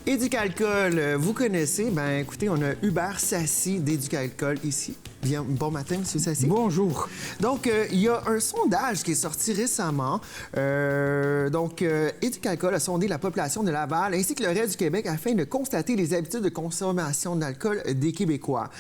Éducalcool, vous connaissez. Ben, écoutez, on a Hubert Sassi d'Éducalcool ici. Bien, bon matin, M. Sassi. Bonjour. Donc, il y a un sondage qui est sorti récemment. Éducalcool a sondé la population de Laval ainsi que le reste du Québec afin de constater les habitudes de consommation d'alcool des Québécois.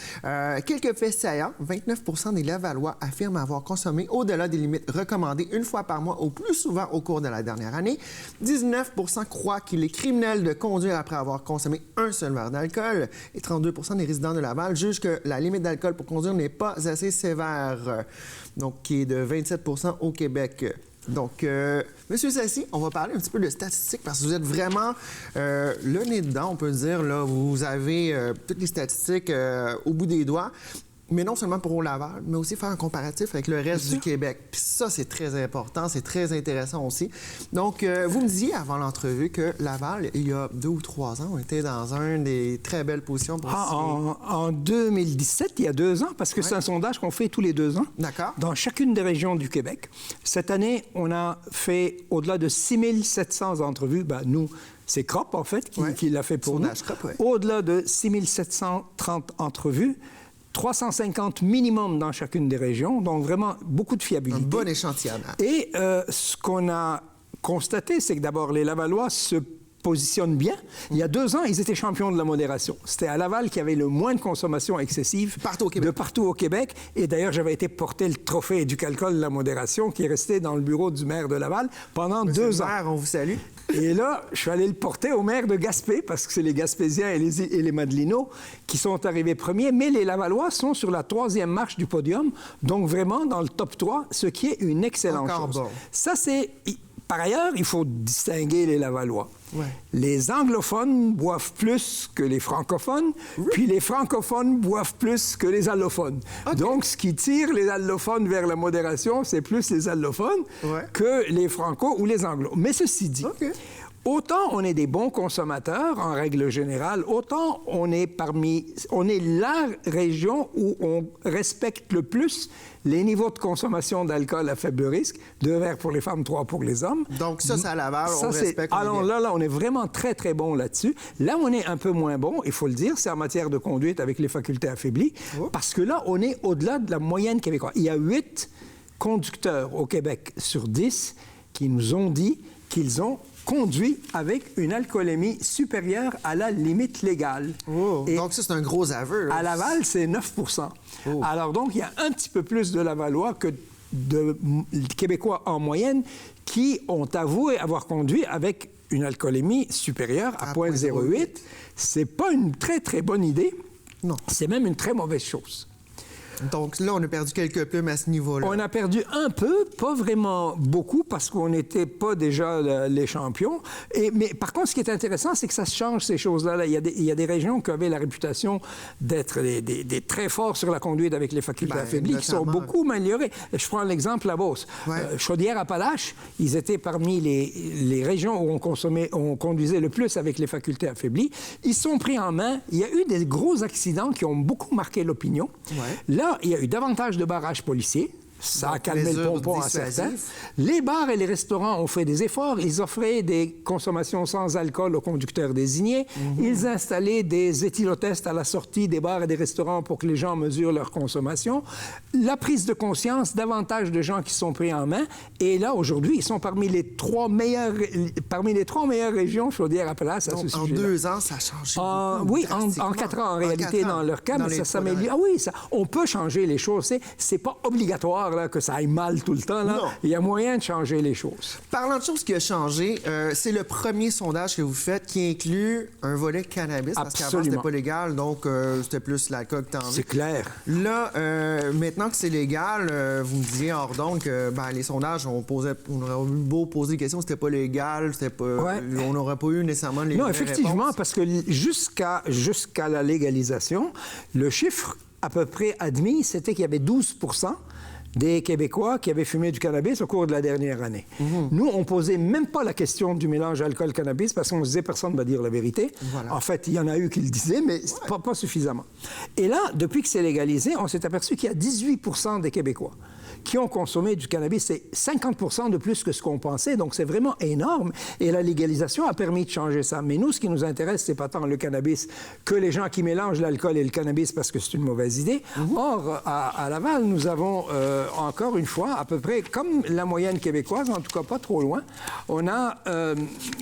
Quelques faits saillants. 29 des Lavallois affirment avoir consommé au-delà des limites recommandées une fois par mois ou plus souvent au cours de la dernière année. 19 croient qu'il est criminel de conduire après avoir consommé un seul verre d'alcool. Et 32 des résidents de Laval jugent que la limite d'alcool pour conduire n'est pas assez sévère, donc qui est de 27 au Québec. Donc, Monsieur Sassi, on va parler un petit peu de statistiques parce que vous êtes vraiment le nez dedans, on peut dire. Là, vous avez toutes les statistiques au bout des doigts. Mais non seulement pour Laval, mais aussi faire un comparatif avec le reste du Québec. Puis ça, c'est très important, c'est très intéressant aussi. Donc, vous me disiez avant l'entrevue que Laval, il y a 2 ou 3 ans, on était dans une des très belles positions pour en 2017, il y a 2 ans, parce que c'est un sondage qu'on fait tous les 2 ans. D'accord. Dans chacune des régions du Québec. Cette année, on a fait au-delà de 6700 entrevues. Ben, nous, c'est CROP, en fait, qui l'a fait pour nous. CROP, oui. Au-delà de 6730 entrevues. 350 minimum dans chacune des régions, donc vraiment beaucoup de fiabilité. Un bon échantillonnage. Et ce qu'on a constaté, c'est que d'abord, les Lavallois se positionnent bien. Il y a 2 ans, ils étaient champions de la modération. C'était à Laval qu'il y avait le moins de consommation excessive de partout au Québec. Et d'ailleurs, j'avais été porter le trophée Éducalcool de la modération qui est resté dans le bureau du maire de Laval pendant 2 ans. Maire, on vous salue. Et là, je suis allé le porter au maire de Gaspé, parce que c'est les Gaspésiens et les Madelinots qui sont arrivés premiers, mais les Lavallois sont sur la 3e marche du podium, donc vraiment dans le top 3, ce qui est une excellente chose. Bon. Ça, c'est... Par ailleurs, il faut distinguer les Lavallois. Ouais. Les anglophones boivent plus que les francophones, puis les francophones boivent plus que les allophones. Okay. Donc, ce qui tire les allophones vers la modération, c'est plus les allophones que les franco ou les anglos. Mais ceci dit, autant on est des bons consommateurs, en règle générale, autant on est la région où on respecte le plus les niveaux de consommation d'alcool à faible risque, 2 verres pour les femmes, 3 pour les hommes. Donc ça, c'est à Laval, on respecte. Alors là, on est vraiment très, très bon là-dessus. Là où on est un peu moins bon, il faut le dire, c'est en matière de conduite avec les facultés affaiblies, parce que là, on est au-delà de la moyenne québécoise. Il y a 8 conducteurs au Québec sur 10 qui nous ont dit qu'ils ont conduit avec une alcoolémie supérieure à la limite légale. Donc ça, c'est un gros aveu. À Laval, c'est 9 Alors donc, il y a un petit peu plus de Lavallois que de Québécois en moyenne qui ont avoué avoir conduit avec une alcoolémie supérieure à 0,08. C'est pas une très, très bonne idée. Non. C'est même une très mauvaise chose. Donc là, on a perdu quelques plumes à ce niveau-là. On a perdu un peu, pas vraiment beaucoup, parce qu'on n'était pas déjà les champions. Mais par contre, ce qui est intéressant, c'est que ça se change, ces choses-là. Il y a des régions qui avaient la réputation d'être des très forts sur la conduite avec les facultés affaiblies, qui sont beaucoup améliorées. Je prends l'exemple, la Beauce. Chaudière-Appalaches, ils étaient parmi les régions où on conduisait le plus avec les facultés affaiblies. Ils sont pris en main. Il y a eu des gros accidents qui ont beaucoup marqué l'opinion. Là, il y a eu davantage de barrages policiers. Ça a calmé le pompon à certains. Les bars et les restaurants ont fait des efforts. Ils offraient des consommations sans alcool aux conducteurs désignés. Ils installaient des éthylotests à la sortie des bars et des restaurants pour que les gens mesurent leur consommation. La prise de conscience, davantage de gens qui sont pris en main. Et là, aujourd'hui, ils sont parmi les 3 meilleures régions Chaudière-Appalaches à ce sujet-là. En 2 ans, ça a changé beaucoup. Oui, en 4 ans, en réalité, dans leur cas, mais ça s'améliore. Ah oui, on peut changer les choses. C'est pas obligatoire là, que ça aille mal tout le temps. Là. Il y a moyen de changer les choses. Parlant de choses qui ont changé, c'est le premier sondage que vous faites qui inclut un volet cannabis. Parce qu'avant, c'était pas légal, donc c'était plus l'alcool que t'en veux. C'est clair. Là, maintenant que c'est légal, vous me disiez hors d'onde que les sondages, on aurait eu beau poser des questions, c'était pas légal, on n'aurait pas eu nécessairement les Non, effectivement, réponses. Parce que jusqu'à la légalisation, le chiffre à peu près admis, c'était qu'il y avait 12 des Québécois qui avaient fumé du cannabis au cours de la dernière année. Nous, on ne posait même pas la question du mélange alcool-cannabis parce qu'on se disait personne ne va dire la vérité. En fait, il y en a eu qui le disaient, mais pas suffisamment. Et là, depuis que c'est légalisé, on s'est aperçu qu'il y a 18 des Québécois qui ont consommé du cannabis. C'est 50% de plus que ce qu'on pensait, donc c'est vraiment énorme. Et la légalisation a permis de changer ça. Mais nous, ce qui nous intéresse, c'est pas tant le cannabis que les gens qui mélangent l'alcool et le cannabis parce que c'est une mauvaise idée. Or, à Laval, nous avons encore une fois, à peu près comme la moyenne québécoise, en tout cas pas trop loin, on a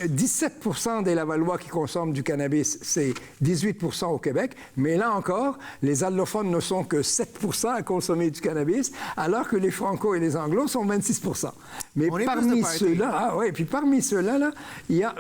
17% des Lavallois qui consomment du cannabis, c'est 18% au Québec. Mais là encore, les allophones ne sont que 7% à consommer du cannabis, alors que les franco et les anglos sont 26%. Mais parmi ceux-là, puis parmi ceux-là, là, il y a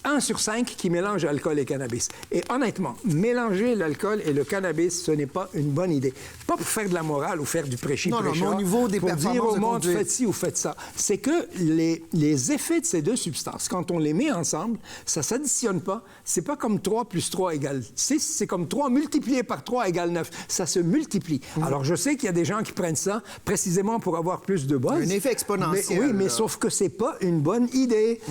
1 sur 5 qui mélange alcool et cannabis. Et honnêtement, mélanger l'alcool et le cannabis, ce n'est pas une bonne idée. Pas pour faire de la morale ou faire du prêchi-prêcha. Non, mais au niveau des pour performances dire au de monde, conduite. faites ci ou faites ça. C'est que les effets de ces deux substances, quand on les met ensemble, ça ne s'additionne pas. C'est pas comme 3 plus 3 égale 6, c'est comme 3 multiplié par 3 égale 9. Ça se multiplie. Alors, je sais qu'il y a des gens qui prennent ça précisément pour avoir plus de buzz. Un effet exponentiel. Mais, oui, mais sauf que c'est pas une bonne idée.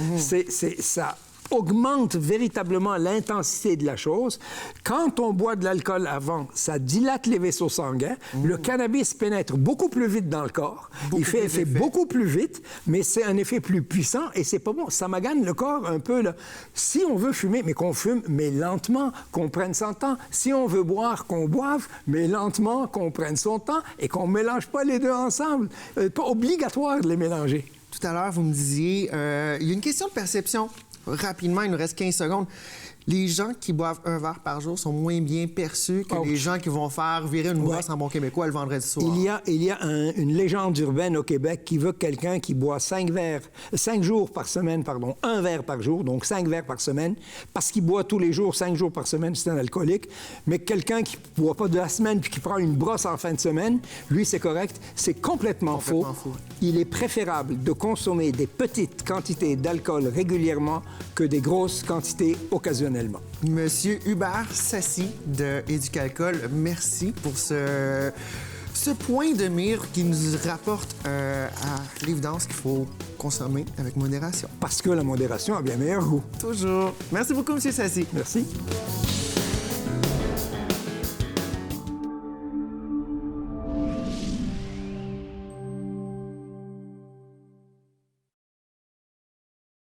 Ça augmente véritablement l'intensité de la chose. Quand on boit de l'alcool avant, ça dilate les vaisseaux sanguins. Le cannabis pénètre beaucoup plus vite dans le corps. Il fait effet beaucoup plus vite, mais c'est un effet plus puissant et c'est pas bon. Ça magane le corps un peu, là. Si on veut fumer, mais qu'on fume, mais lentement, qu'on prenne son temps. Si on veut boire, qu'on boive, mais lentement, qu'on prenne son temps et qu'on mélange pas les deux ensemble. Pas obligatoire de les mélanger. Tout à l'heure, vous me disiez, il y a une question de perception. Rapidement, il nous reste 15 secondes. Les gens qui boivent un verre par jour sont moins bien perçus que les gens qui vont faire virer une brosse en bon québécois le vendredi soir. Il y a une légende urbaine au Québec qui veut quelqu'un qui boit 5 jours par semaine, un verre par jour, donc 5 verres par semaine, parce qu'il boit tous les jours, 5 jours par semaine, c'est un alcoolique. Mais quelqu'un qui ne boit pas de la semaine puis qui prend une brosse en fin de semaine, lui, c'est correct. C'est complètement faux. Il est préférable de consommer des petites quantités d'alcool régulièrement que des grosses quantités occasionnellement. Monsieur Hubert Sassi de Éducalcool, merci pour ce point de mire qui nous rapporte à l'évidence qu'il faut consommer avec modération. Parce que la modération a bien meilleur goût. Toujours. Merci beaucoup, Monsieur Sassi. Merci.